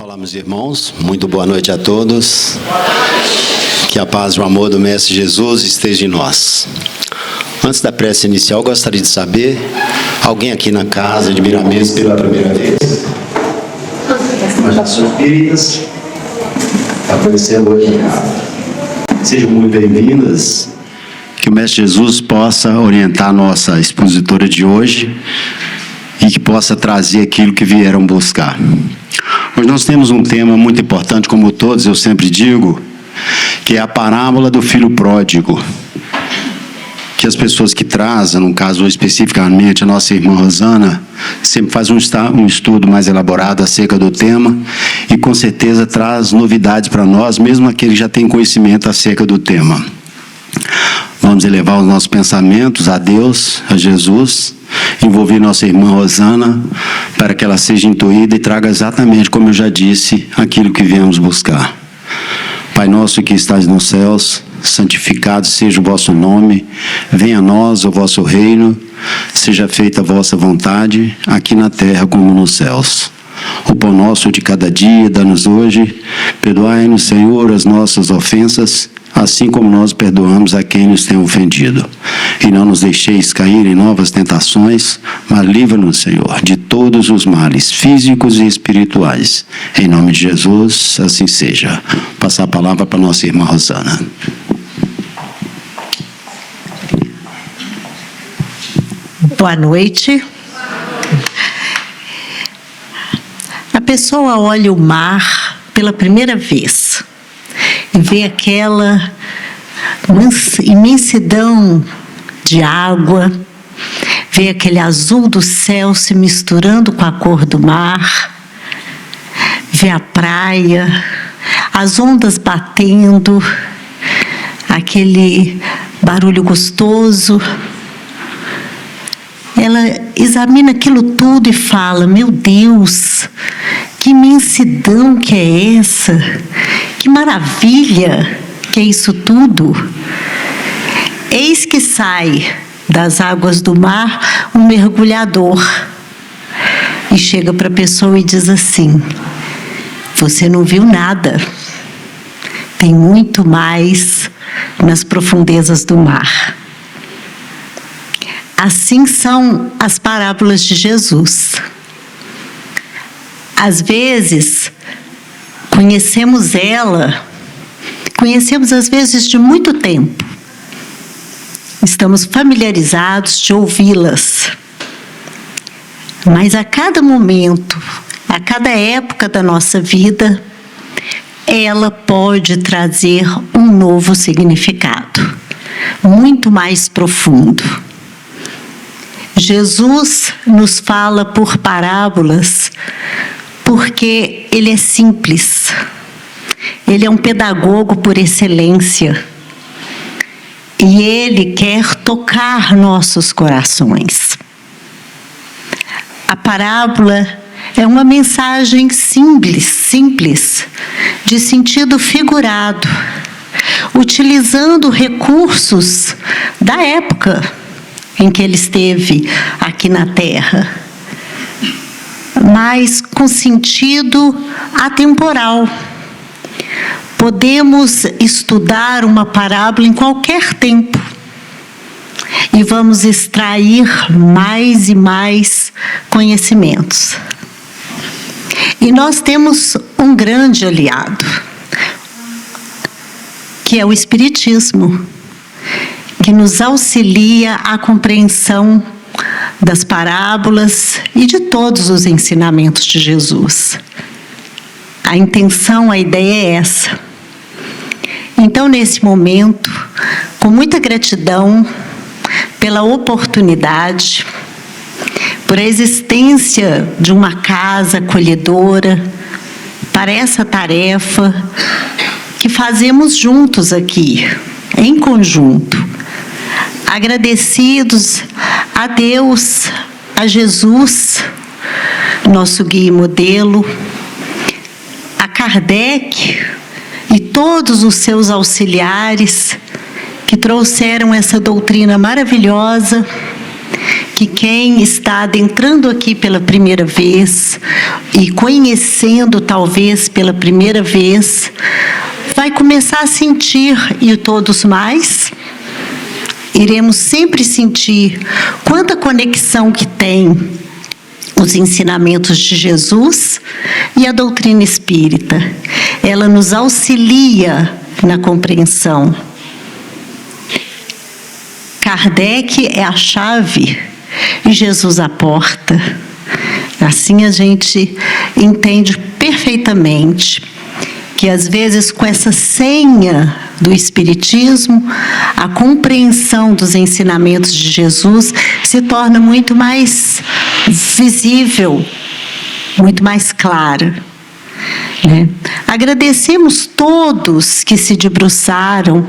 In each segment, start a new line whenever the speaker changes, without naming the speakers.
Olá, meus irmãos, muito boa noite a todos. Que a paz e o amor do Mestre Jesus esteja em nós. Antes da prece inicial, gostaria de saber, alguém aqui na casa de Miramês pela primeira vez? Mas já são espíritas, está aparecendo hoje em casa. Sejam muito bem-vindas. Que o Mestre Jesus possa orientar a nossa expositora de hoje e que possa trazer aquilo que vieram buscar. Hoje nós temos um tema muito importante, como todos eu sempre digo, que é a parábola do filho pródigo. Que as pessoas que trazem, no caso especificamente a nossa irmã Rosana, sempre faz um estudo mais elaborado acerca do tema e com certeza traz novidades para nós, mesmo aqueles que já têm conhecimento acerca do tema. Vamos elevar os nossos pensamentos a Deus, a Jesus, envolver nossa irmã Rosana, para que ela seja intuída e traga exatamente, como eu já disse, aquilo que viemos buscar. Pai nosso que estás nos céus, santificado seja o vosso nome, venha a nós o vosso reino, seja feita a vossa vontade, aqui na terra como nos céus. O pão nosso de cada dia, dá-nos hoje, perdoai-nos, Senhor, as nossas ofensas, assim como nós perdoamos a quem nos tem ofendido. E não nos deixeis cair em novas tentações, mas livra-nos, Senhor, de todos os males, físicos e espirituais. Em nome de Jesus, assim seja. Passar a palavra para nossa irmã Rosana.
Boa noite. A pessoa olha o mar pela primeira vez e vê aquela imensidão de água, vê aquele azul do céu se misturando com a cor do mar, vê a praia, as ondas batendo, aquele barulho gostoso. Ela examina aquilo tudo e fala: meu Deus, que imensidão que é essa? Que maravilha que é isso tudo! Eis que sai das águas do mar um mergulhador e chega para a pessoa e diz assim: você não viu nada, tem muito mais nas profundezas do mar. Assim são as parábolas de Jesus. Às vezes, conhecemos às vezes de muito tempo. Estamos familiarizados de ouvi-las. Mas a cada momento, a cada época da nossa vida, ela pode trazer um novo significado, muito mais profundo. Jesus nos fala por parábolas porque ele é simples. Ele é um pedagogo por excelência. E ele quer tocar nossos corações. A parábola é uma mensagem simples, de sentido figurado, utilizando recursos da época em que ele esteve aqui na Terra, mas com sentido atemporal. Podemos estudar uma parábola em qualquer tempo e vamos extrair mais e mais conhecimentos. E nós temos um grande aliado, que é o Espiritismo, que nos auxilia à compreensão das parábolas e de todos os ensinamentos de Jesus. A intenção, a ideia é essa. Então, nesse momento, com muita gratidão pela oportunidade, por a existência de uma casa acolhedora, para essa tarefa que fazemos juntos aqui, em conjunto, agradecidos a Deus, a Jesus, nosso guia e modelo, a Kardec e todos os seus auxiliares que trouxeram essa doutrina maravilhosa que quem está adentrando aqui pela primeira vez e conhecendo talvez pela primeira vez, vai começar a sentir, e todos mais, iremos sempre sentir quanta conexão que tem os ensinamentos de Jesus e a doutrina espírita. Ela nos auxilia na compreensão. Kardec é a chave e Jesus a porta. Assim a gente entende perfeitamente que, às vezes, com essa senha do Espiritismo, a compreensão dos ensinamentos de Jesus se torna muito mais visível, muito mais clara, né? Agradecemos todos que se debruçaram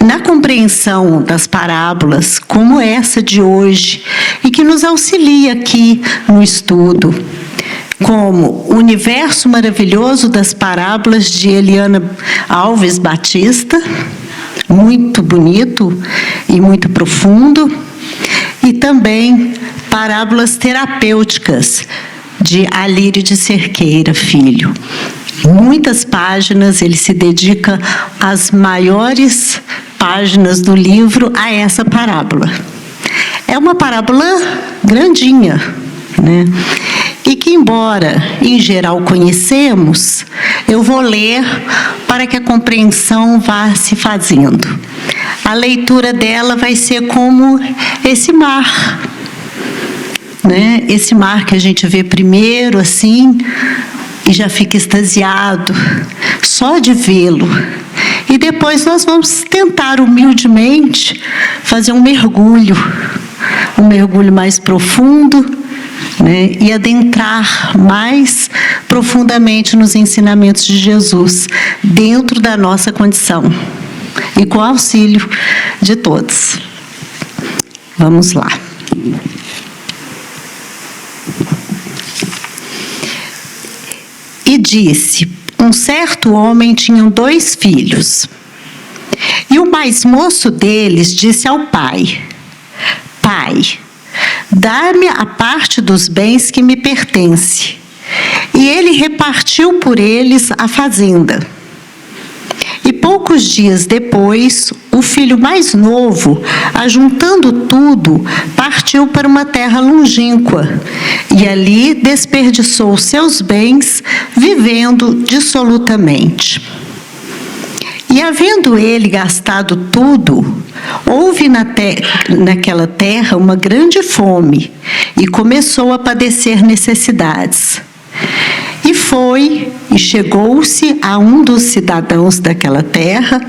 na compreensão das parábolas, como essa de hoje, e que nos auxilia aqui no estudo, como o universo maravilhoso das parábolas de Eliana Alves Batista, muito bonito e muito profundo, e também parábolas terapêuticas de Alírio de Cerqueira Filho. Muitas páginas, ele se dedica às maiores páginas do livro a essa parábola. É uma parábola grandinha, né? E que, embora em geral conhecemos, eu vou ler para que a compreensão vá se fazendo. A leitura dela vai ser como esse mar, né? Esse mar que a gente vê primeiro assim e já fica extasiado só de vê-lo. E depois nós vamos tentar humildemente fazer um mergulho mais profundo, né? E adentrar mais profundamente nos ensinamentos de Jesus, dentro da nossa condição e com o auxílio de todos. Vamos lá. E disse: um certo homem tinha 2 filhos. E o mais moço deles disse ao pai: Pai, dá-me a parte dos bens que me pertence. E ele repartiu por eles a fazenda. E poucos dias depois, o filho mais novo, ajuntando tudo, partiu para uma terra longínqua, e ali desperdiçou seus bens, vivendo dissolutamente. E havendo ele gastado tudo, houve naquela terra uma grande fome, e começou a padecer necessidades. E foi, e chegou-se a um dos cidadãos daquela terra,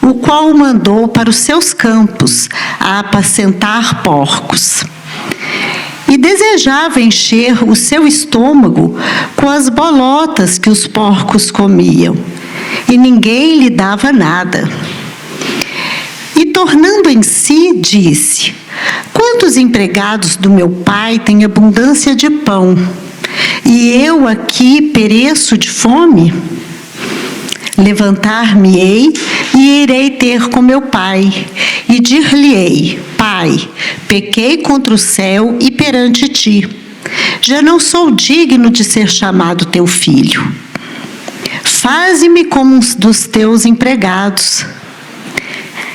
o qual o mandou para os seus campos, a apacentar porcos. E desejava encher o seu estômago com as bolotas que os porcos comiam, e ninguém lhe dava nada. E tornando em si, disse: quantos empregados do meu pai têm abundância de pão, e eu aqui pereço de fome? Levantar-me-ei e irei ter com meu pai, e dir-lhe-ei: Pai, pequei contra o céu e perante ti. Já não sou digno de ser chamado teu filho. Faze-me como um dos teus empregados.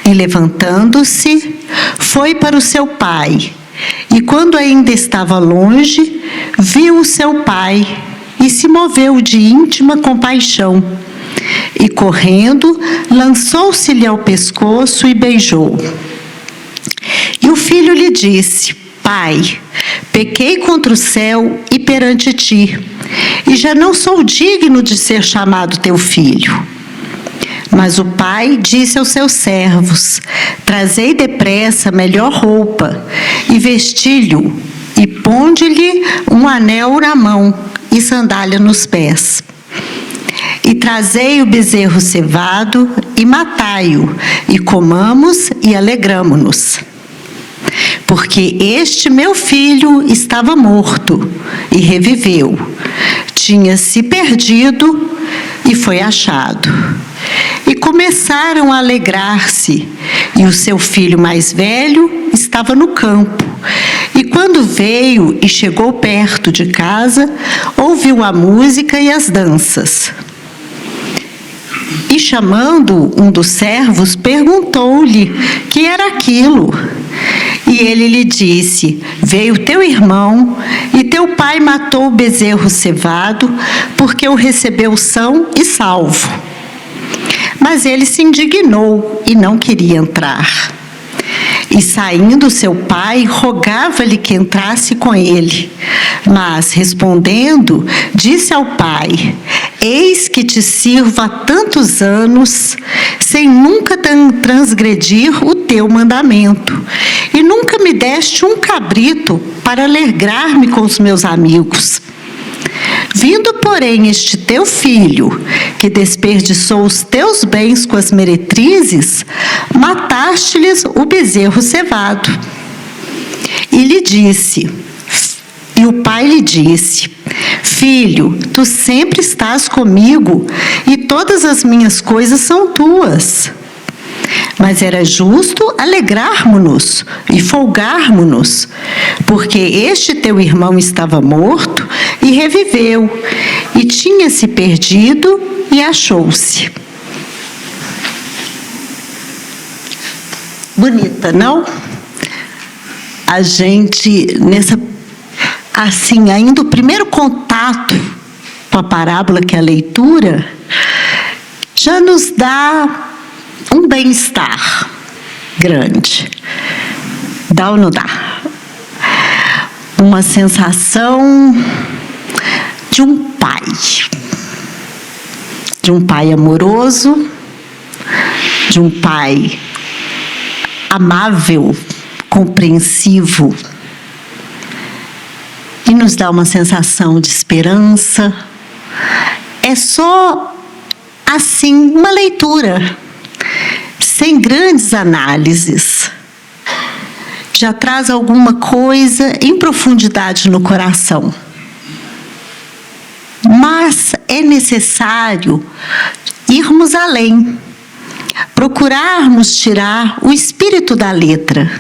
E levantando-se, foi para o seu pai. E quando ainda estava longe, viu o seu pai e se moveu de íntima compaixão. E correndo, lançou-se-lhe ao pescoço e beijou. E o filho lhe disse: Pai, pequei contra o céu e perante ti, e já não sou digno de ser chamado teu filho. Mas o pai disse aos seus servos: Trazei depressa a melhor roupa, e vesti-lhe, e ponde-lhe um anel na mão, e sandália nos pés. E trazei o bezerro cevado, e matai-o, e comamos e alegramo-nos. Porque este meu filho estava morto, e reviveu. Tinha se perdido, e foi achado. E começaram a alegrar-se, e o seu filho mais velho estava estava no campo. E quando veio e chegou perto de casa, ouviu a música e as danças. E chamando um dos servos, perguntou-lhe que era aquilo. E ele lhe disse: veio teu irmão e teu pai matou o bezerro cevado, porque o recebeu são e salvo. Mas ele se indignou e não queria entrar. E saindo seu pai, rogava-lhe que entrasse com ele. Mas, respondendo, disse ao pai: eis que te sirvo há tantos anos, sem nunca transgredir o teu mandamento, e nunca me deste um cabrito para alegrar-me com os meus amigos. Vindo, porém, este teu filho, que desperdiçou os teus bens com as meretrizes, mataste-lhes o bezerro cevado. E o pai lhe disse: filho, tu sempre estás comigo, e todas as minhas coisas são tuas. Mas era justo alegrarmos-nos e folgarmos-nos, porque este teu irmão estava morto e reviveu, e tinha-se perdido e achou-se. Bonita, não? A gente, ainda o primeiro contato com a parábola, que é a leitura, já nos dá um bem-estar grande. Dá ou não dá? Uma sensação de um pai amoroso, de um pai amável, compreensivo, e nos dá uma sensação de esperança. É só assim uma leitura, sem grandes análises, já traz alguma coisa em profundidade no coração. Mas é necessário irmos além, procurarmos tirar o espírito da letra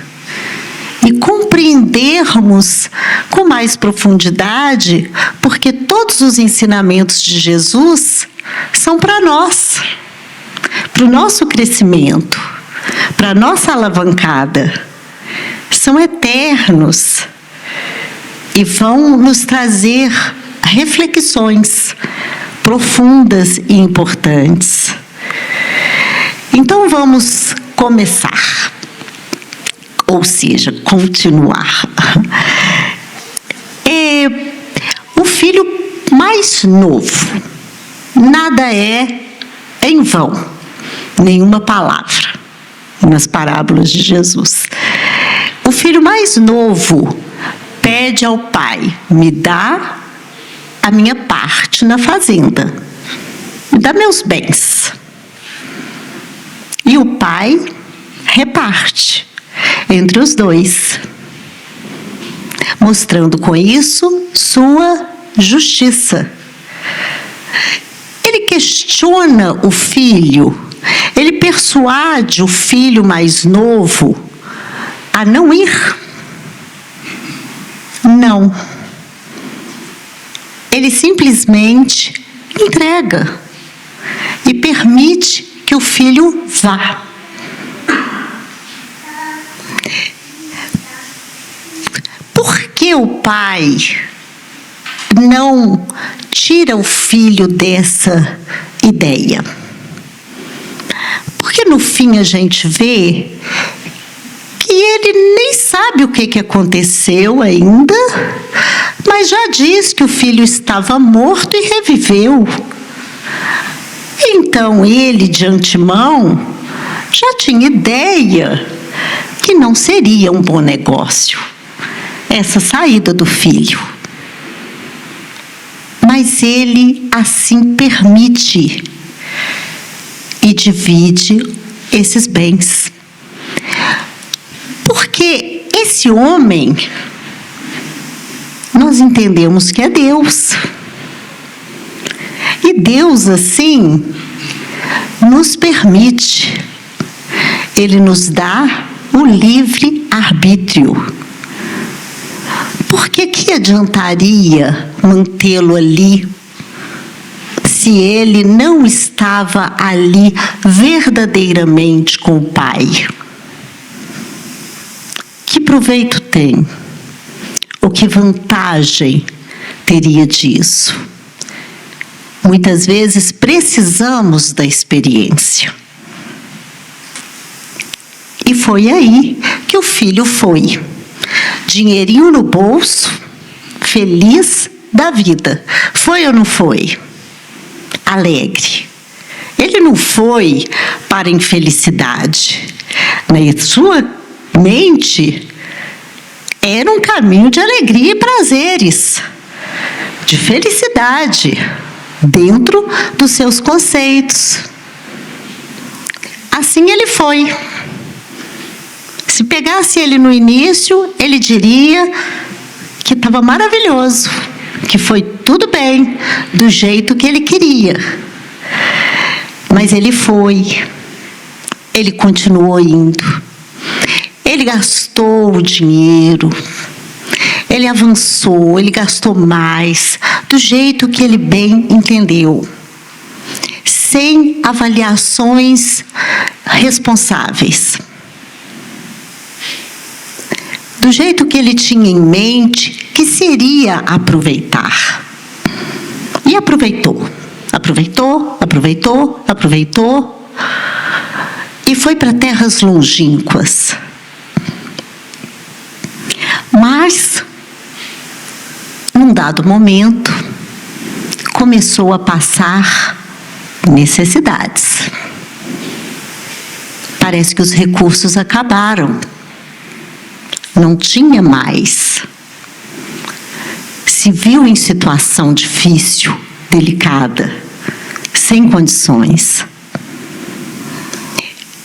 e compreendermos com mais profundidade, porque todos os ensinamentos de Jesus são para nós, para o nosso crescimento, para a nossa alavancada. São eternos e vão nos trazer reflexões profundas e importantes. Então vamos começar, ou seja, continuar. O filho mais novo, nada é em vão, nenhuma palavra nas parábolas de Jesus. O filho mais novo pede ao pai: me dá a minha parte na fazenda, me dá meus bens. E o pai reparte entre os dois, mostrando com isso sua justiça. Ele questiona o filho, ele persuade o filho mais novo a não ir. Não. Ele simplesmente entrega e permite que o filho vá. Por que o pai não tira o filho dessa ideia? Porque no fim a gente vê que ele nem sabe o que aconteceu ainda, mas já diz que o filho estava morto e reviveu. Então ele, de antemão, já tinha ideia que não seria um bom negócio essa saída do filho. Mas ele assim permite e divide esses bens. Porque esse homem, nós entendemos que é Deus. E Deus, assim, nos permite. Ele nos dá o livre-arbítrio. Porque que adiantaria mantê-lo ali se ele não estava ali verdadeiramente com o Pai? Que proveito tem? Ou que vantagem teria disso? Muitas vezes precisamos da experiência. E foi aí que o filho foi. Dinheirinho no bolso, feliz da vida. Foi ou não foi? Alegre. Ele não foi para a infelicidade. Na sua mente, era um caminho de alegria e prazeres, de felicidade, dentro dos seus conceitos. Assim ele foi. Se pegasse ele no início, ele diria que estava maravilhoso, que foi tudo bem, do jeito que ele queria. Mas ele foi, ele continuou indo, ele gastou o dinheiro, ele avançou, ele gastou mais, do jeito que ele bem entendeu, sem avaliações responsáveis. Do jeito que ele tinha em mente, que seria aproveitar. E aproveitou. Aproveitou. E foi para terras longínquas. Mas, num dado momento, começou a passar necessidades. Parece que os recursos acabaram. Não tinha mais. Se viu em situação difícil, delicada, sem condições.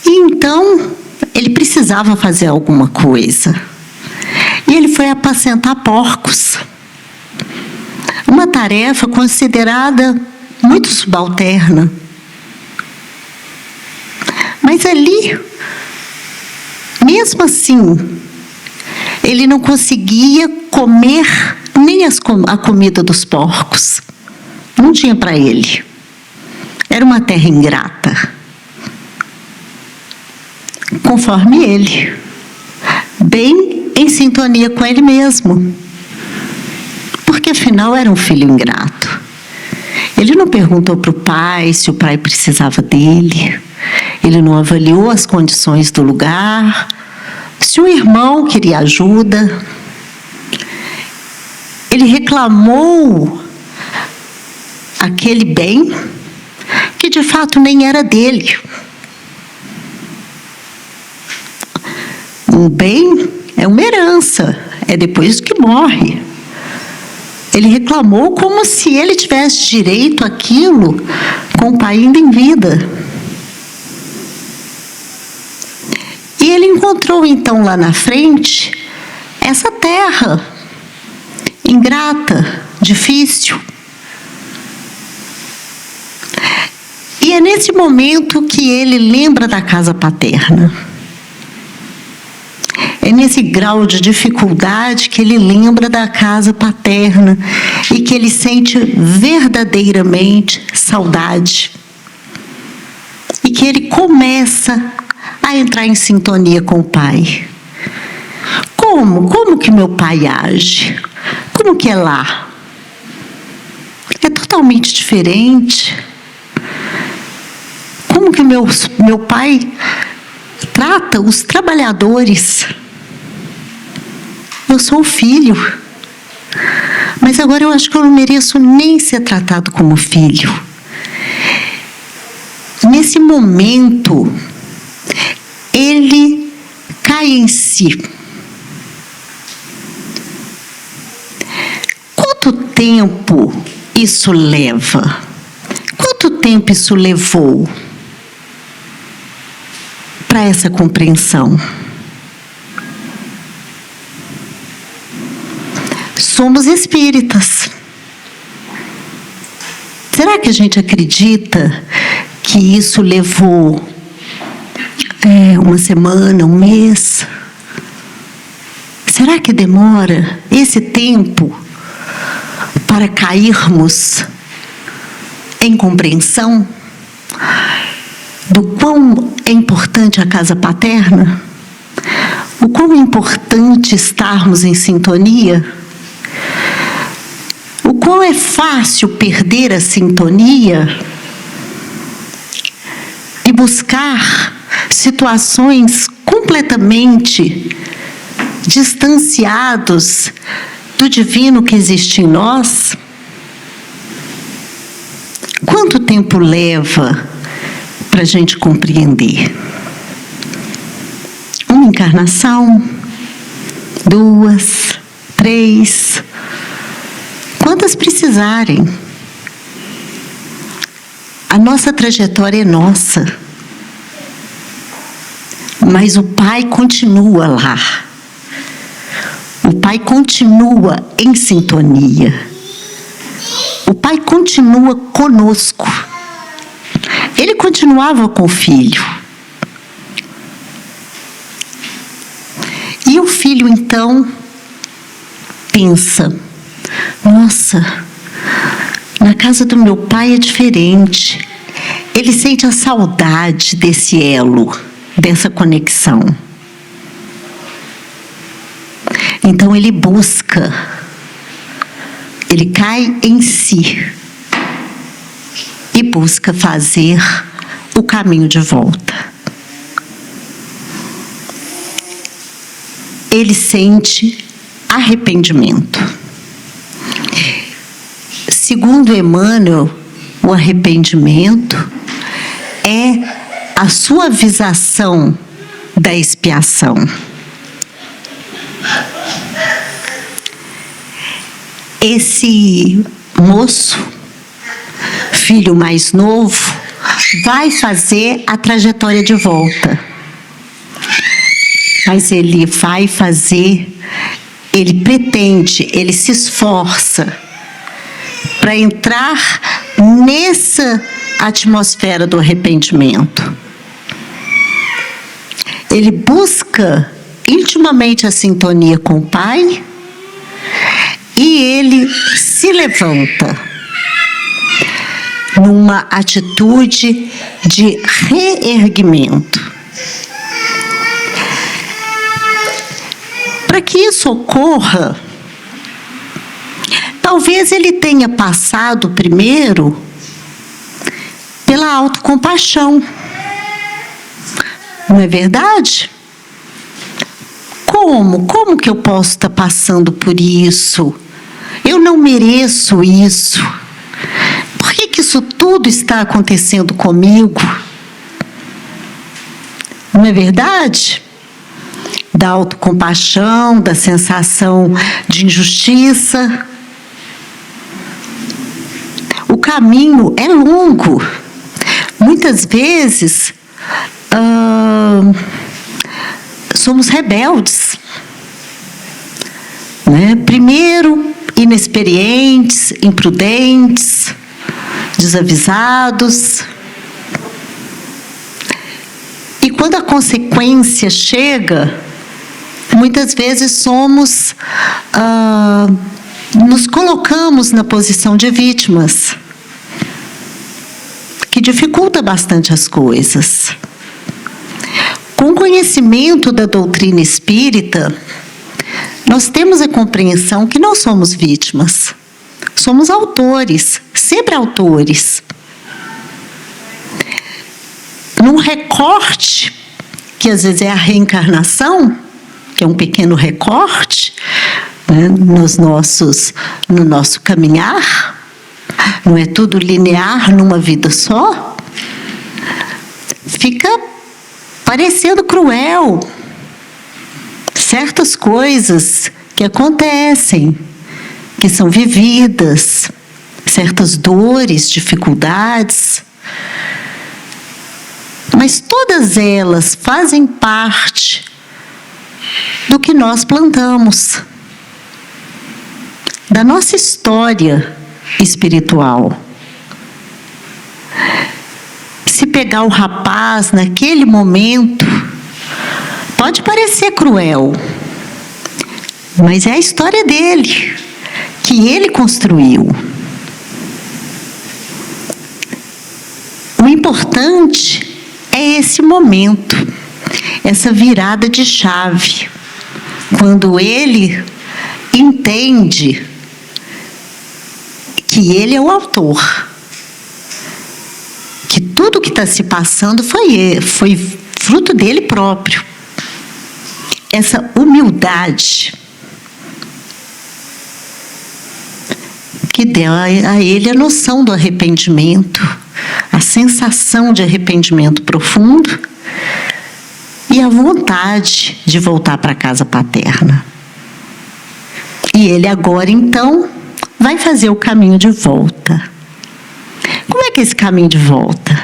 E então, ele precisava fazer alguma coisa. E ele foi apacentar porcos. Uma tarefa considerada muito subalterna. Mas ali, mesmo assim, ele não conseguia comer nem a comida dos porcos. Não tinha para ele. Era uma terra ingrata. Conforme ele. Bem em sintonia com ele mesmo. Porque afinal era um filho ingrato. Ele não perguntou para o pai se o pai precisava dele. Ele não avaliou as condições do lugar. Se o irmão queria ajuda, ele reclamou aquele bem que de fato nem era dele. Um bem é uma herança, é depois que morre. Ele reclamou como se ele tivesse direito àquilo com o pai ainda em vida. E ele encontrou, então, lá na frente, essa terra ingrata, difícil. E é nesse momento que ele lembra da casa paterna. É nesse grau de dificuldade que ele lembra da casa paterna e que ele sente verdadeiramente saudade. E que ele começa a entrar em sintonia com o pai. Como que meu pai age? Como que é lá? É totalmente diferente. Como que meu pai trata os trabalhadores? Eu sou o filho. Mas agora eu acho que eu não mereço nem ser tratado como filho. Nesse momento, ele cai em si. Quanto tempo isso leva? Quanto tempo isso levou para essa compreensão? Somos espíritas. Será que a gente acredita que isso levou uma semana, um mês? Será que demora esse tempo para cairmos em compreensão do quão é importante a casa paterna? O quão é importante estarmos em sintonia? O quão é fácil perder a sintonia e buscar situações completamente distanciados do divino que existe em nós? Quanto tempo leva para a gente compreender? Uma encarnação? 2, 3, quantas precisarem? A nossa trajetória é nossa, mas o Pai continua lá. O Pai continua em sintonia. O Pai continua conosco. Ele continuava com o Filho. E o Filho, então, pensa: nossa, na casa do meu pai é diferente. Ele sente a saudade desse elo, dessa conexão. Então ele busca, ele cai em si e busca fazer o caminho de volta. Ele sente arrependimento. Segundo Emmanuel, o arrependimento é a suavização da expiação. Esse moço, filho mais novo, vai fazer a trajetória de volta. Mas ele vai fazer, ele pretende, ele se esforça para entrar nessa atmosfera do arrependimento. Ele busca intimamente a sintonia com o Pai e ele se levanta numa atitude de reerguimento. Para que isso ocorra, talvez ele tenha passado primeiro pela autocompaixão. Não é verdade? Como que eu posso estar passando por isso? Eu não mereço isso. Por que isso tudo está acontecendo comigo? Não é verdade? Da autocompaixão, da sensação de injustiça. O caminho é longo. Muitas vezes somos rebeldes, né? Primeiro, inexperientes, imprudentes, desavisados. E quando a consequência chega, muitas vezes nos colocamos na posição de vítimas, que dificulta bastante as coisas. Com o conhecimento da doutrina espírita, nós temos a compreensão que não somos vítimas, somos autores, sempre autores. Num recorte, que às vezes é a reencarnação, que é um pequeno recorte, né, no nosso caminhar, não é tudo linear numa vida só, fica parecendo cruel. Certas coisas que acontecem, que são vividas, certas dores, dificuldades, mas todas elas fazem parte do que nós plantamos, da nossa história espiritual. Se pegar o rapaz naquele momento, Pode parecer cruel, mas é a história dele, que ele construiu. O importante é esse momento, essa virada de chave, quando ele entende que ele é o autor, que tudo que está se passando foi fruto dele próprio. Essa humildade que deu a ele a noção do arrependimento, a sensação de arrependimento profundo e a vontade de voltar para a casa paterna. E ele agora, então, vai fazer o caminho de volta. Como é que é esse caminho de volta?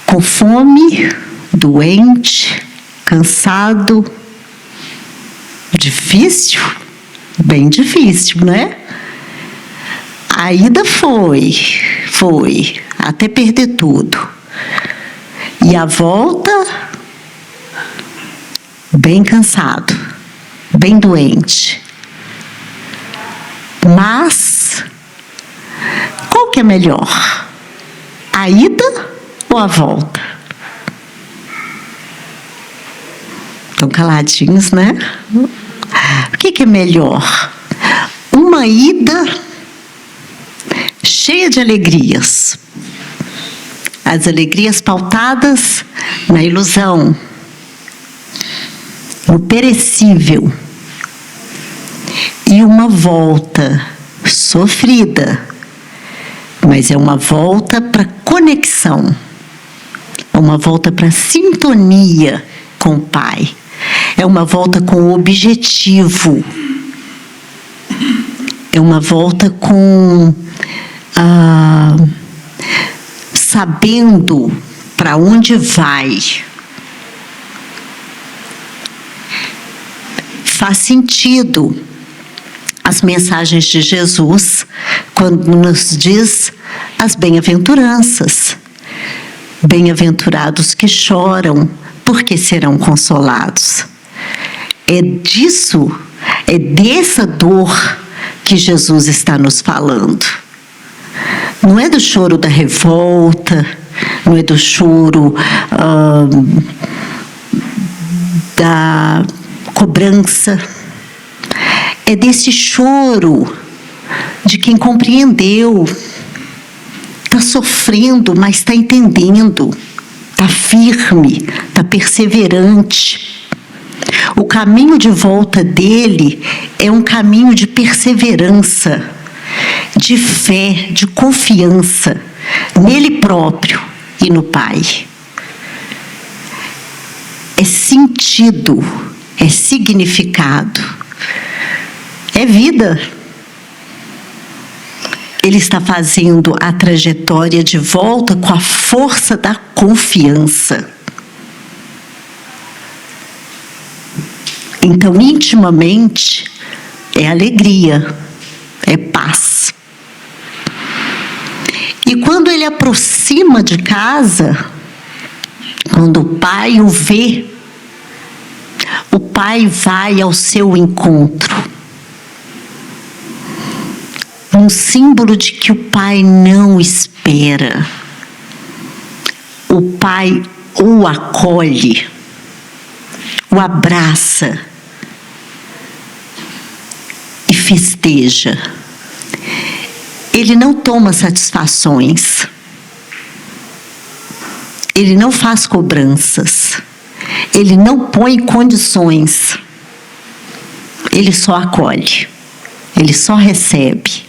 Com fome, doente, cansado, difícil, bem difícil, né? A ida foi, até perder tudo. E a volta, bem cansado, bem doente. Mas, qual que é melhor? A ida ou a volta? Estão caladinhos, né? O que é melhor? Uma ida cheia de alegrias. As alegrias pautadas na ilusão, no perecível. E uma volta sofrida, mas é uma volta para conexão, é uma volta para sintonia com o Pai, é uma volta com objetivo, é uma volta com sabendo para onde vai. Faz sentido as mensagens de Jesus quando nos diz as bem-aventuranças. Bem-aventurados que choram, porque serão consolados. É disso, é dessa dor que Jesus está nos falando. Não é do choro da revolta, não é do choro da cobrança. É desse choro de quem compreendeu, está sofrendo, mas está entendendo, está firme, está perseverante. O caminho de volta dele é um caminho de perseverança, de fé, de confiança nele próprio e no Pai. É sentido, é significado, é vida. Ele está fazendo a trajetória de volta com a força da confiança. Então, intimamente, é alegria, é paz. E quando ele aproxima de casa, quando o Pai o vê, o Pai vai ao seu encontro. Um símbolo de que o Pai não espera. O Pai o acolhe, o abraça e festeja. Ele não toma satisfações. Ele não faz cobranças. Ele não põe condições. Ele só acolhe. Ele só recebe.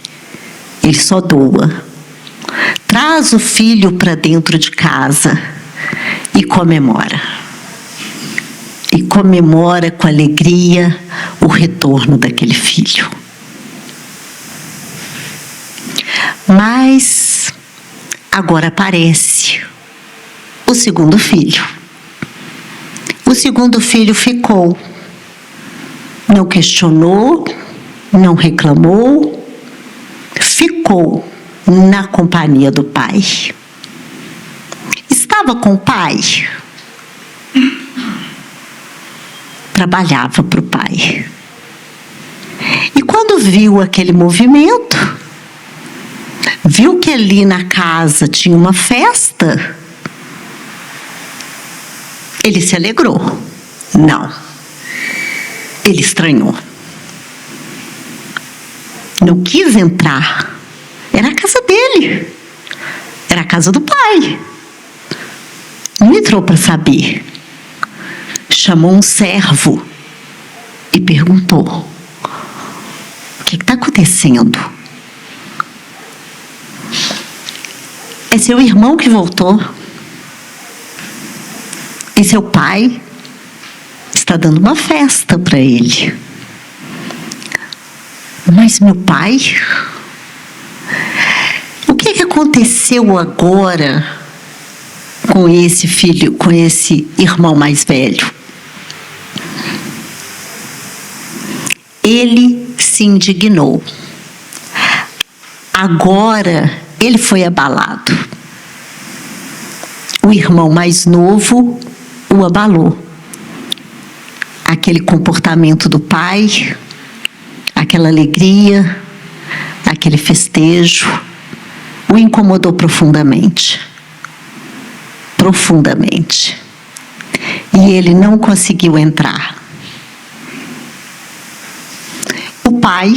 Ele só doa. Traz o filho para dentro de casa e comemora. E comemora com alegria o retorno daquele filho. Mas agora aparece o segundo filho. O segundo filho ficou. Não questionou, não reclamou, ficou na companhia do pai. Estava com o pai? trabalhava para o pai. E quando viu aquele movimento, viu que ali na casa tinha uma festa, ele se alegrou. Não. Ele estranhou. Não quis entrar. Era a casa dele. Era a casa do pai. Não entrou para saber. Chamou um servo e perguntou: o que está acontecendo? É seu irmão que voltou. E seu pai está dando uma festa para ele. Mas meu pai? O que aconteceu agora com esse filho, com esse irmão mais velho? Ele se indignou. Agora ele foi abalado. O irmão mais novo o abalou. Aquele comportamento do pai, aquela alegria, aquele festejo, o incomodou profundamente. Profundamente. E ele não conseguiu entrar. O pai,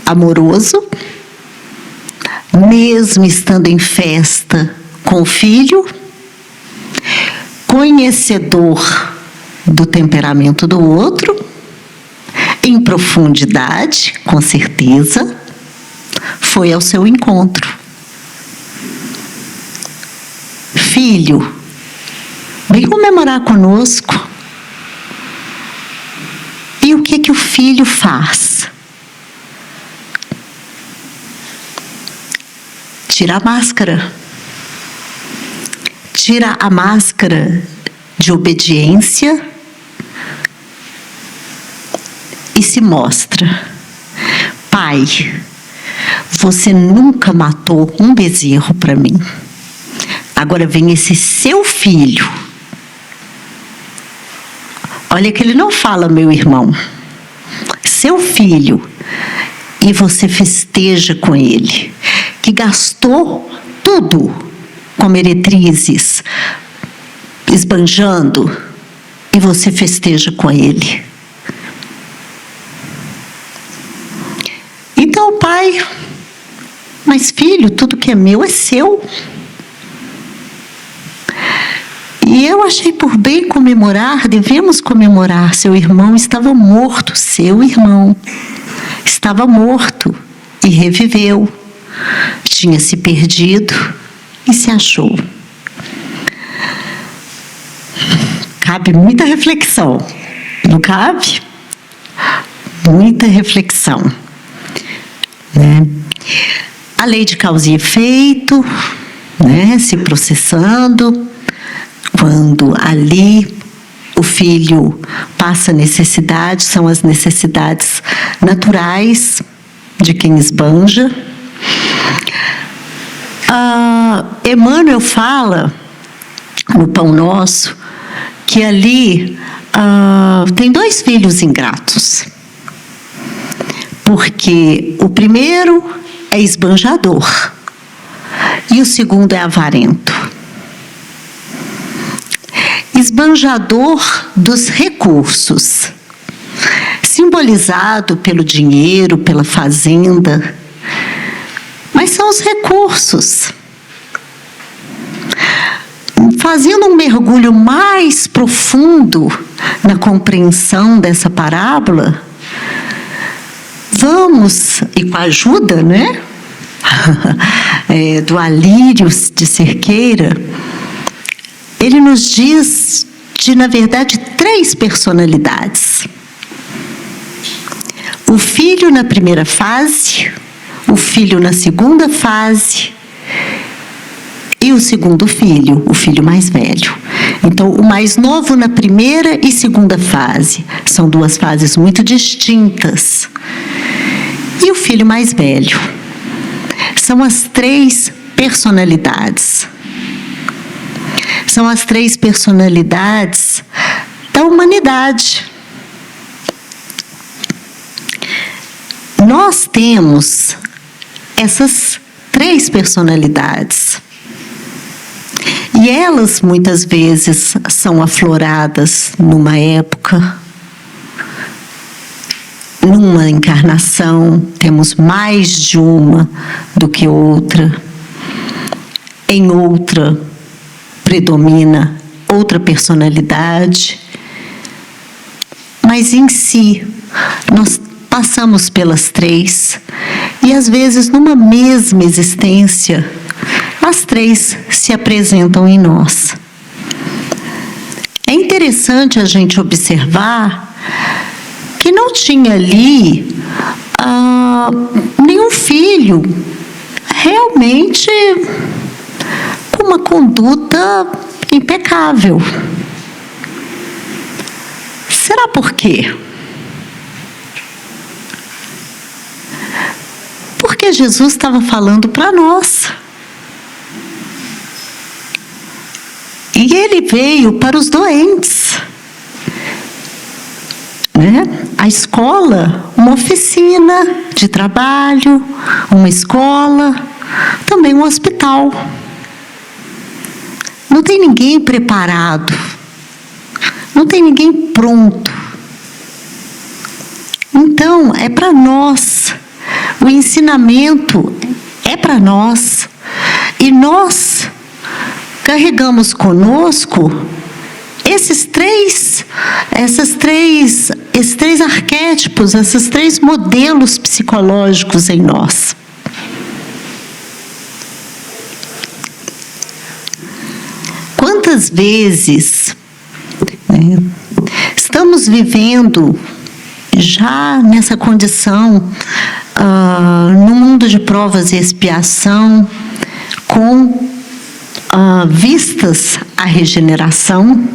amoroso, mesmo estando em festa com o filho, conhecedor do temperamento do outro, em profundidade, com certeza, foi ao seu encontro. Filho, vem comemorar conosco. E o que o filho faz? Tira a máscara. Tira a máscara de obediência e se mostra: pai, você nunca matou um bezerro para mim. Agora vem esse seu filho. Olha que ele não fala meu irmão. Seu filho. E você festeja com ele. Que gastou tudo com meretrizes, esbanjando. E você festeja com ele. Então, pai, mas filho, tudo que é meu é seu. E eu achei por bem comemorar, devemos comemorar. Seu irmão estava morto, seu irmão estava morto e reviveu. Tinha se perdido e se achou. Cabe muita reflexão, não cabe? Muita reflexão. Né? A lei de causa e efeito, né, se processando. Quando ali o filho passa necessidade, são as necessidades naturais de quem esbanja. Emmanuel fala no Pão Nosso que ali tem dois filhos ingratos. Porque o primeiro é esbanjador e o segundo é avarento. Esbanjador dos recursos, simbolizado pelo dinheiro, pela fazenda, mas são os recursos. Fazendo um mergulho mais profundo na compreensão dessa parábola, vamos, e com a ajuda, né, do Alírio de Cerqueira, ele nos diz de, na verdade, três personalidades. O filho na primeira fase, o filho na segunda fase e o segundo filho, o filho mais velho. Então, o mais novo na primeira e segunda fase. São duas fases muito distintas. E o filho mais velho. São as três personalidades. são as 3 personalidades da humanidade. Nós temos essas 3 personalidades. E elas, muitas vezes, são afloradas numa época, numa encarnação, temos mais de uma do que outra. Em outra, predomina outra personalidade. Mas, em si, nós passamos pelas 3, e às vezes, numa mesma existência, as 3 se apresentam em nós. É interessante a gente observar que não tinha ali nenhum filho realmente com uma conduta impecável. Será por quê? Porque Jesus estava falando para nós. E ele veio para os doentes. Né? A escola, uma oficina de trabalho, uma escola, também um hospital. Não tem ninguém preparado, não tem ninguém pronto. Então, é para nós, o ensinamento é para nós, e nós carregamos conosco esses três arquétipos, esses 3 modelos psicológicos em nós. Quantas vezes estamos vivendo já nessa condição, no mundo de provas e expiação, com vistas à regeneração,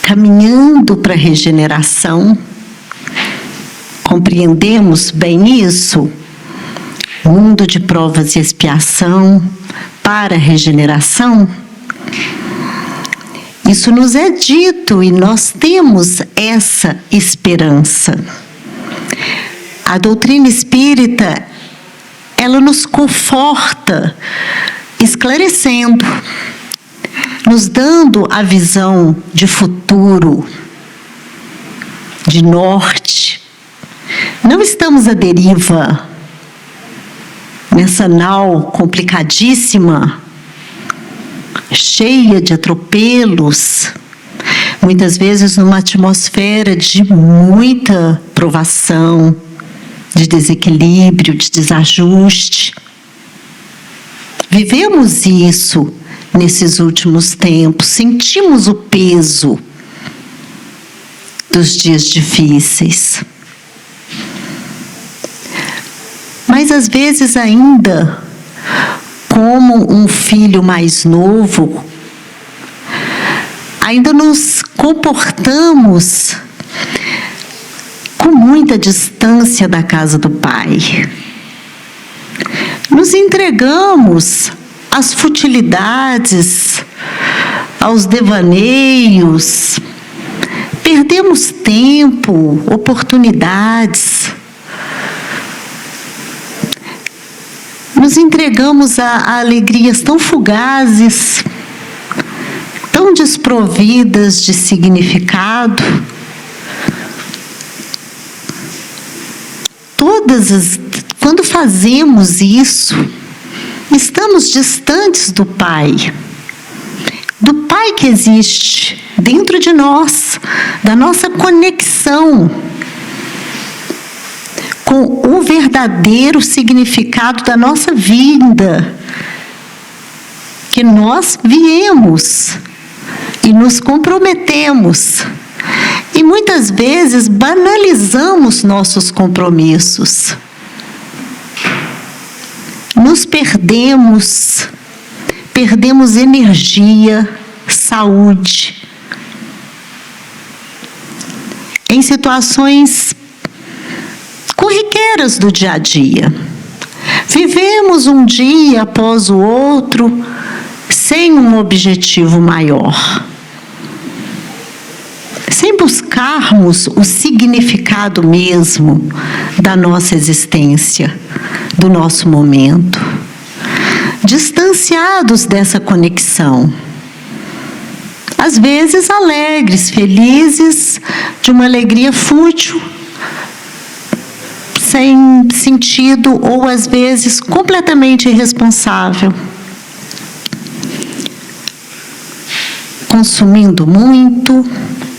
caminhando para a regeneração? Compreendemos bem isso? Mundo de provas e expiação para a regeneração? Isso nos é dito e nós temos essa esperança. A doutrina espírita, ela nos conforta, esclarecendo, nos dando a visão de futuro, de norte. Não estamos à deriva, nessa nau complicadíssima, cheia de atropelos, muitas vezes numa atmosfera de muita provação, de desequilíbrio, de desajuste. Vivemos isso nesses últimos tempos, sentimos o peso dos dias difíceis. Mas às vezes ainda, como um filho mais novo, ainda nos comportamos com muita distância da casa do Pai. Nos entregamos às futilidades, aos devaneios, perdemos tempo, oportunidades. Nos entregamos a alegrias tão fugazes, tão desprovidas de significado. Quando fazemos isso, estamos distantes do Pai que existe dentro de nós, da nossa conexão com o verdadeiro significado da nossa vida, que nós viemos e nos comprometemos. E muitas vezes banalizamos nossos compromissos. Nos perdemos energia, saúde, em situações corriqueiras do dia a dia. Vivemos um dia após o outro, sem um objetivo maior, sem buscarmos o significado mesmo da nossa existência, do nosso momento, distanciados dessa conexão. Às vezes alegres, felizes, de uma alegria fútil, sem sentido, ou às vezes completamente irresponsável. Consumindo muito,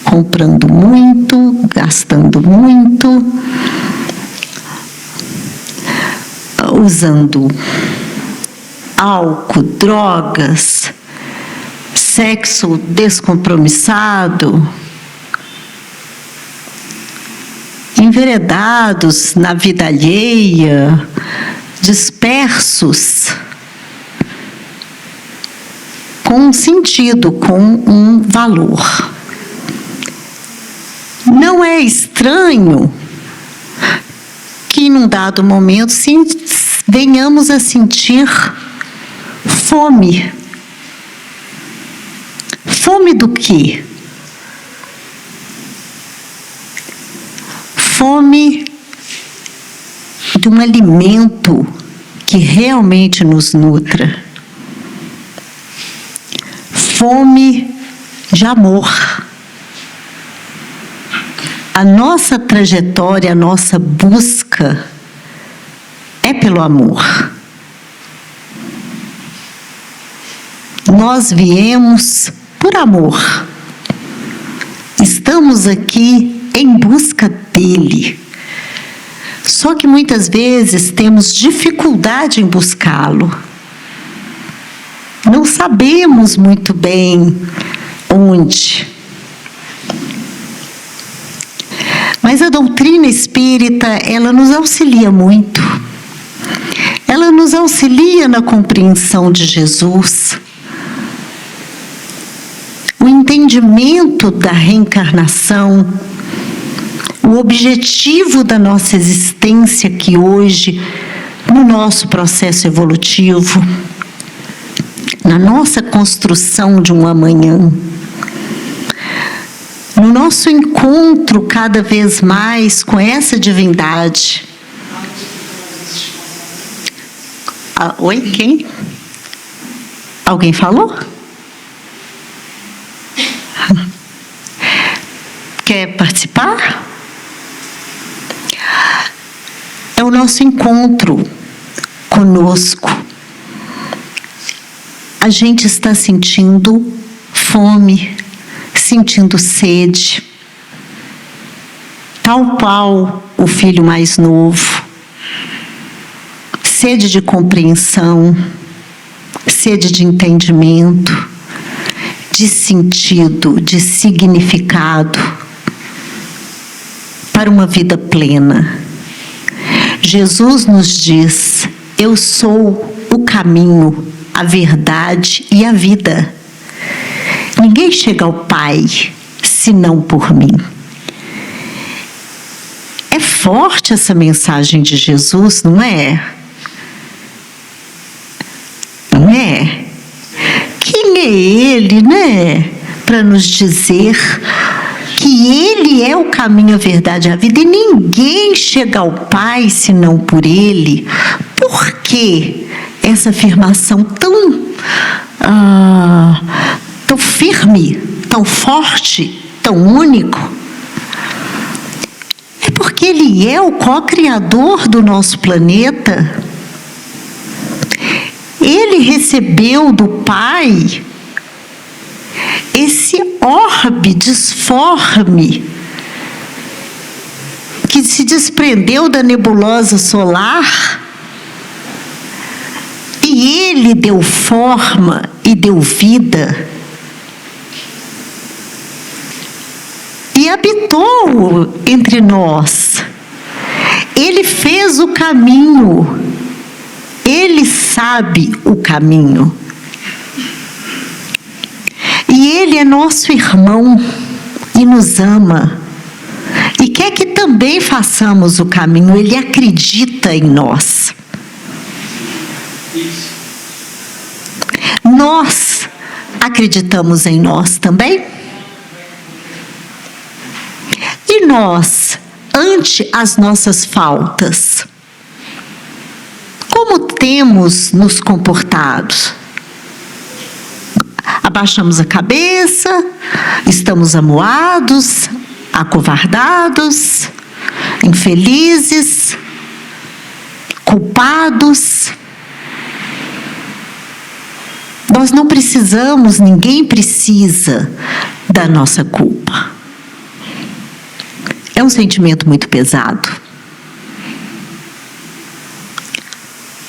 comprando muito, gastando muito, usando álcool, drogas, sexo descompromissado, enveredados na vida alheia, dispersos, com um sentido, com um valor. Não é estranho que, num dado momento, venhamos a sentir fome. Fome do quê? Fome de um alimento que realmente nos nutra. Fome de amor. A nossa trajetória, a nossa busca é pelo amor. Nós viemos por amor. Estamos aqui em busca dele. Só que muitas vezes temos dificuldade em buscá-lo. Não sabemos muito bem onde. Mas a doutrina espírita, ela nos auxilia muito. Ela nos auxilia na compreensão de Jesus. O entendimento da reencarnação, o objetivo da nossa existência aqui hoje, no nosso processo evolutivo, na nossa construção de um amanhã, no nosso encontro cada vez mais com essa divindade. Oi, quem? Alguém falou? Quer participar? É o nosso encontro conosco. A gente está sentindo fome, sentindo sede, tal qual o filho mais novo. Sede de compreensão, sede de entendimento, de sentido, de significado para uma vida plena. Jesus nos diz: eu sou o caminho, a verdade e a vida. Ninguém chega ao Pai senão por mim. É forte essa mensagem de Jesus, não é? Não é? Quem é Ele, né? Para nos dizer que Ele é o caminho, a verdade e a vida, e ninguém chega ao Pai senão por Ele. Por que essa afirmação tão firme, tão forte, tão único? É porque Ele é o co-criador do nosso planeta. Ele recebeu do Pai esse orbe disforme que se desprendeu da nebulosa solar, e Ele deu forma e deu vida e habitou entre nós. Ele fez o caminho. Ele sabe o caminho. E Ele é nosso irmão e nos ama. E quer que também façamos o caminho. Ele acredita em nós. nós acreditamos em nós também? E nós, ante as nossas faltas, como temos nos comportado? Abaixamos a cabeça, estamos amuados, acovardados, infelizes, culpados. Nós não precisamos, ninguém precisa da nossa culpa. É um sentimento muito pesado.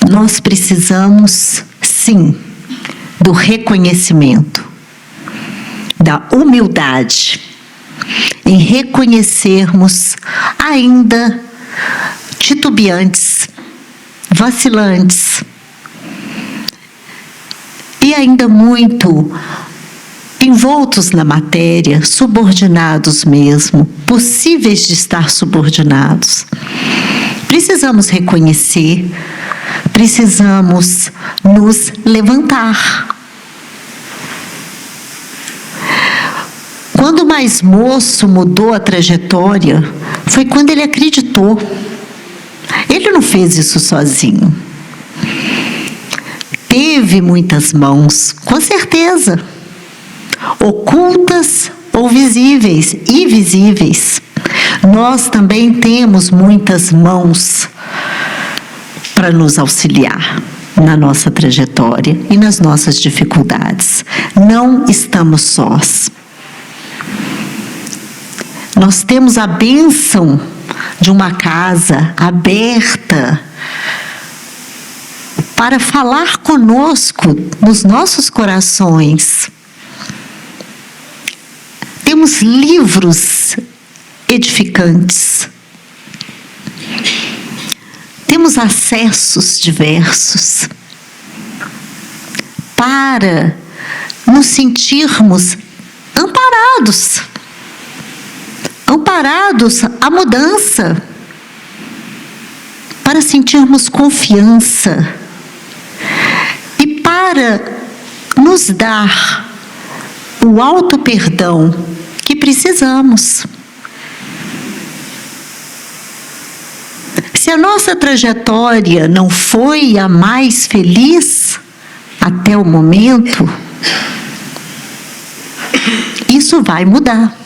Nós precisamos, sim, do reconhecimento, da humildade, em reconhecermos ainda titubeantes, vacilantes, e ainda muito envoltos na matéria, subordinados mesmo, possíveis de estar subordinados. Precisamos reconhecer, precisamos nos levantar. Quando o mais moço mudou a trajetória, foi quando ele acreditou. Ele não fez isso sozinho. Teve muitas mãos, com certeza, ocultas ou visíveis e visíveis. Nós também temos muitas mãos para nos auxiliar na nossa trajetória e nas nossas dificuldades. Não estamos sós. Nós temos a bênção de uma casa aberta para falar conosco nos nossos corações. Temos livros edificantes. Temos acessos diversos para nos sentirmos amparados. Amparados à mudança. Para sentirmos confiança. E para nos dar o auto-perdão que precisamos. Se a nossa trajetória não foi a mais feliz até o momento, isso vai mudar.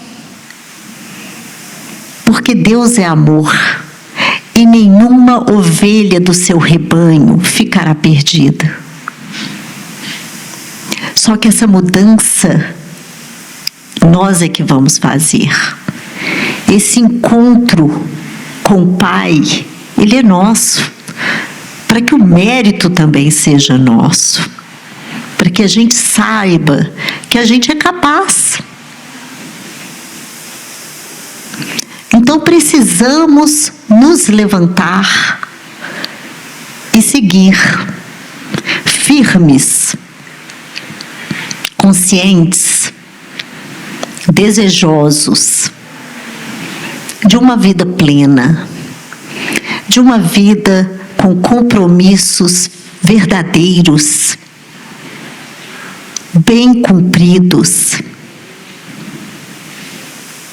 Porque Deus é amor e nenhuma ovelha do seu rebanho ficará perdida. Só que essa mudança nós é que vamos fazer. Esse encontro com o Pai, ele é nosso, para que o mérito também seja nosso, para que a gente saiba que a gente é capaz. Então precisamos nos levantar e seguir firmes, conscientes, desejosos de uma vida plena, de uma vida com compromissos verdadeiros, bem cumpridos.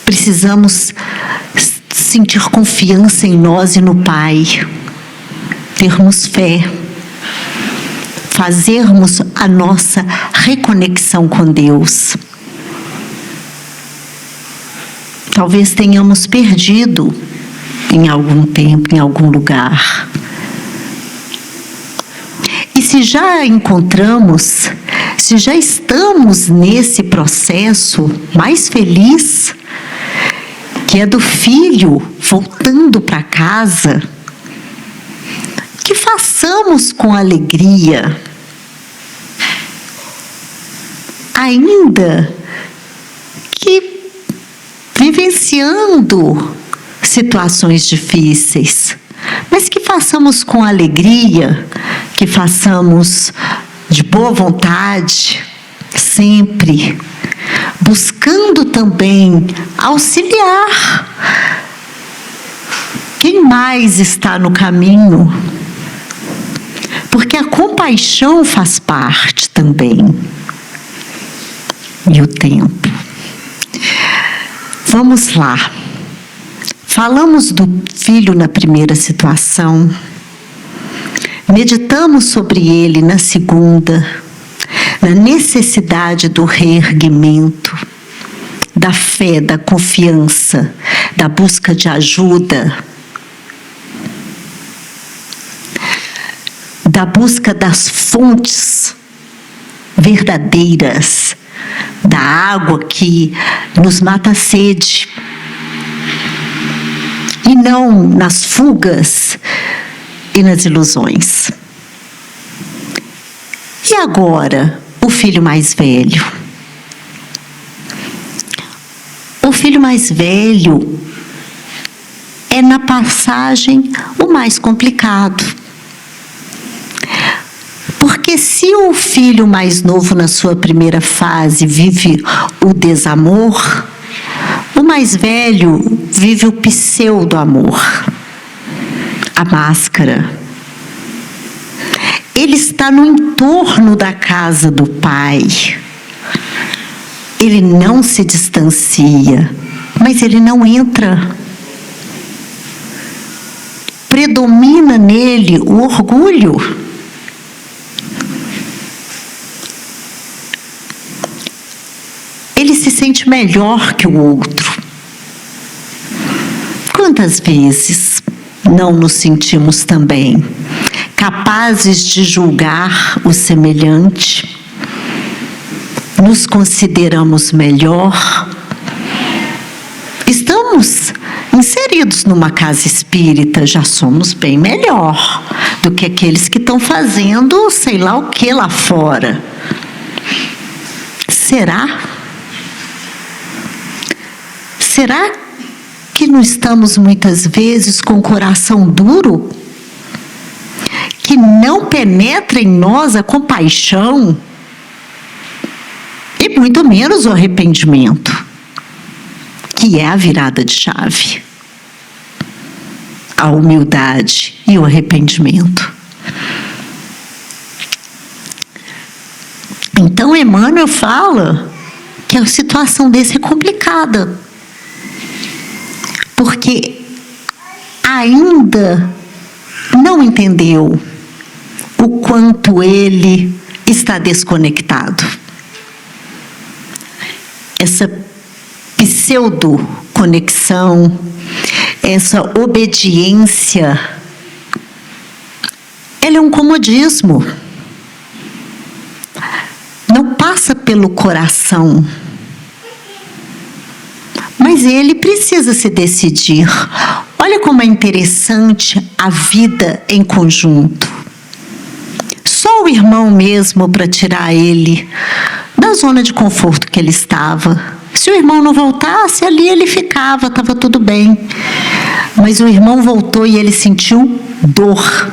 Precisamos sentir confiança em nós e no Pai, termos fé, fazermos a nossa reconexão com Deus. Talvez tenhamos perdido em algum tempo, em algum lugar. E se já encontramos, se já estamos nesse processo mais feliz, que é do filho voltando para casa, que façamos com alegria, ainda que vivenciando situações difíceis, mas que façamos com alegria, que façamos de boa vontade, sempre, buscando também auxiliar quem mais está no caminho. Porque a compaixão faz parte também. E o tempo. Vamos lá. Falamos do filho na primeira situação. Meditamos sobre ele na segunda, na necessidade do reerguimento, da fé, da confiança, da busca de ajuda, da busca das fontes verdadeiras, da água que nos mata a sede, e não nas fugas e nas ilusões. E agora, o filho mais velho. O filho mais velho é na passagem o mais complicado. Porque se o filho mais novo na sua primeira fase vive o desamor, o mais velho vive o pseudo-amor, a máscara. Ele está no entorno da casa do pai. Ele não se distancia, mas ele não entra. Predomina nele o orgulho. Ele se sente melhor que o outro. Quantas vezes não nos sentimos também capazes de julgar o semelhante? Nos consideramos melhor? Estamos inseridos numa casa espírita, já somos bem melhor do que aqueles que estão fazendo sei lá o que lá fora. Será? Será que não estamos muitas vezes com o coração duro? Que não penetra em nós a compaixão? E muito menos o arrependimento, que é a virada de chave. A humildade e o arrependimento. Então, Emmanuel fala que a situação desse é complicada. Porque ainda não entendeu o quanto ele está desconectado. Essa pseudo-conexão, essa obediência, ela é um comodismo. Não passa pelo coração. Mas ele precisa se decidir. Olha como é interessante a vida em conjunto. Só o irmão mesmo para tirar ele da zona de conforto que ele estava. Se o irmão não voltasse, ali ele ficava, estava tudo bem. Mas o irmão voltou e ele sentiu dor.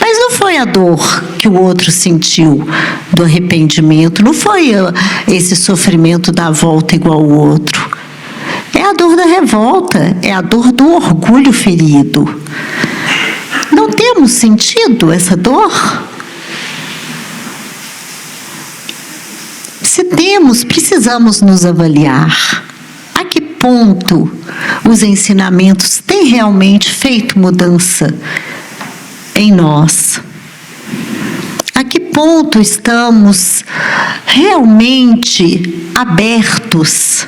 Mas não foi a dor que o outro sentiu do arrependimento, não foi esse sofrimento da volta igual ao outro. É a dor da revolta, é a dor do orgulho ferido. Não temos sentido essa dor? Se temos, precisamos nos avaliar. A que ponto os ensinamentos têm realmente feito mudança em nós? A que ponto estamos realmente abertos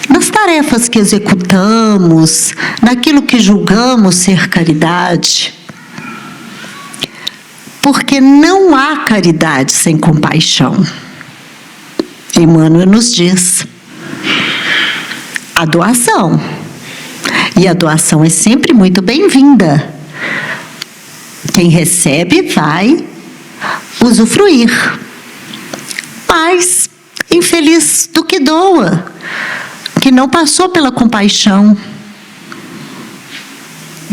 nas tarefas que executamos, naquilo que julgamos ser caridade? Porque não há caridade sem compaixão. Emmanuel nos diz a doação. E a doação é sempre muito bem-vinda. Quem recebe vai usufruir. Mas, infeliz do que doa, que não passou pela compaixão.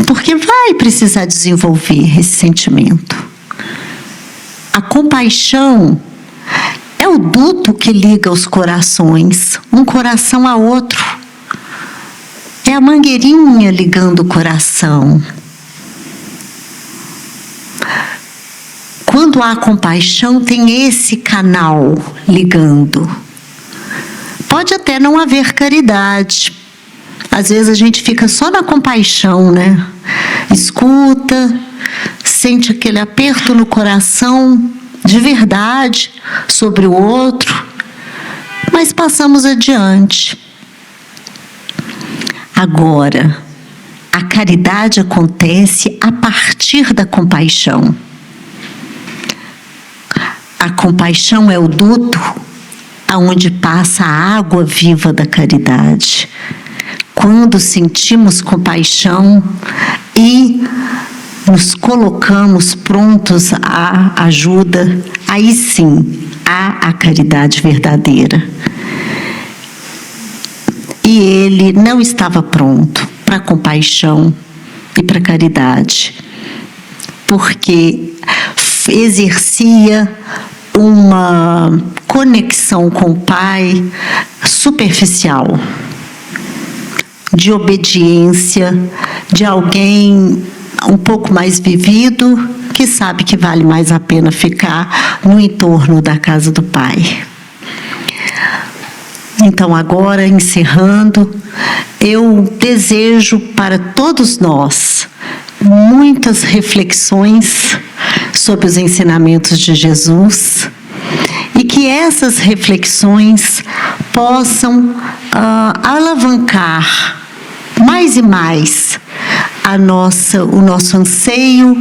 Porque vai precisar desenvolver esse sentimento. A compaixão é o duto que liga os corações, um coração a outro. É a mangueirinha ligando o coração. quando há compaixão, tem esse canal ligando. Pode até não haver caridade. Às vezes a gente fica só na compaixão, né? Escuta, sente aquele aperto no coração de verdade sobre o outro, mas passamos adiante. Agora, a caridade acontece a partir da compaixão. A compaixão é o duto aonde passa a água viva da caridade. Quando sentimos compaixão e nos colocamos prontos à ajuda, aí sim há a caridade verdadeira. E ele não estava pronto para a compaixão e para a caridade, porque exercia uma conexão com o Pai superficial, de obediência, de alguém um pouco mais vivido, que sabe que vale mais a pena ficar no entorno da casa do Pai. Então, agora, encerrando, eu desejo para todos nós muitas reflexões sobre os ensinamentos de Jesus e que essas reflexões possam alavancar mais e mais o nosso anseio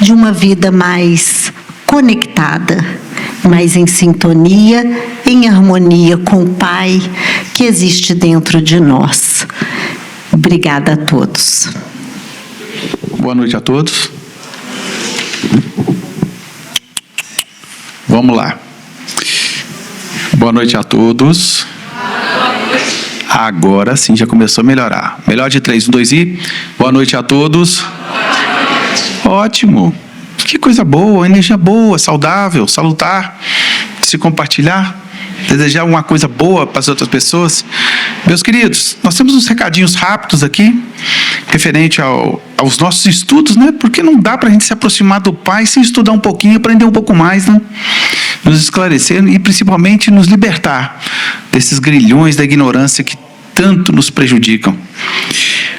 de uma vida mais conectada, mais em sintonia, em harmonia com o Pai que existe dentro de nós. Obrigada a todos.
Boa noite a todos. Vamos lá. Boa noite a todos. Agora sim já começou a melhorar. Melhor de 3, 1, 2 e... Boa noite a todos. Ótimo. Que coisa boa, energia boa, saudável, salutar, se compartilhar, desejar uma coisa boa para as outras pessoas. Meus queridos, nós temos uns recadinhos rápidos aqui, referente aos nossos estudos, né? Porque não dá para a gente se aproximar do Pai sem estudar um pouquinho, aprender um pouco mais, né? Nos esclarecer e principalmente nos libertar desses grilhões da ignorância que tanto nos prejudicam.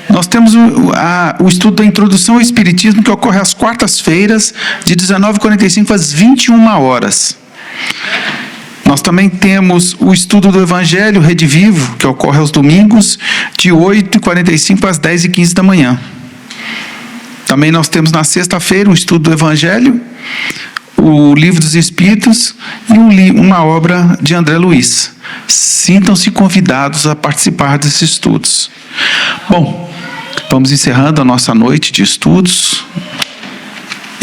Nós temos o estudo da Introdução ao Espiritismo, que ocorre às quartas-feiras, de 19h45 às 21h. Nós também temos o estudo do Evangelho Rede Vivo, que ocorre aos domingos, de 8h45 às 10h15 da manhã. Também nós temos na sexta-feira o estudo do Evangelho, o Livro dos Espíritos e uma obra de André Luiz. Sintam-se convidados a participar desses estudos. Bom, vamos encerrando a nossa noite de estudos.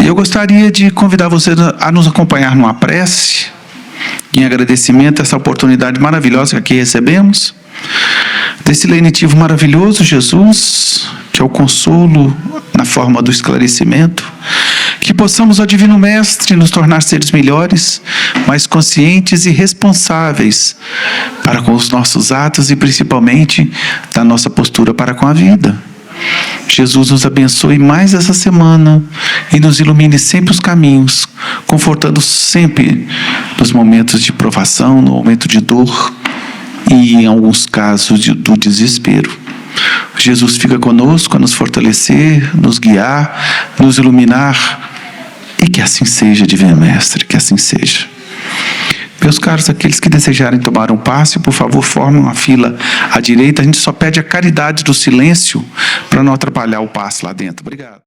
Eu gostaria de convidar você a nos acompanhar numa prece, em agradecimento a essa oportunidade maravilhosa que aqui recebemos, desse lenitivo maravilhoso, Jesus, que é o consolo na forma do esclarecimento, que possamos, ó Divino Mestre, nos tornar seres melhores, mais conscientes e responsáveis para com os nossos atos e principalmente da nossa postura para com a vida. Jesus nos abençoe mais essa semana e nos ilumine sempre os caminhos, confortando sempre nos momentos de provação, no momento de dor e em alguns casos do desespero. Jesus fica conosco a nos fortalecer, nos guiar, nos iluminar, e que assim seja, Divino Mestre, que assim seja. Meus caros, aqueles que desejarem tomar um passe, por favor, formem uma fila à direita. A gente só pede a caridade do silêncio para não atrapalhar o passe lá dentro. Obrigado.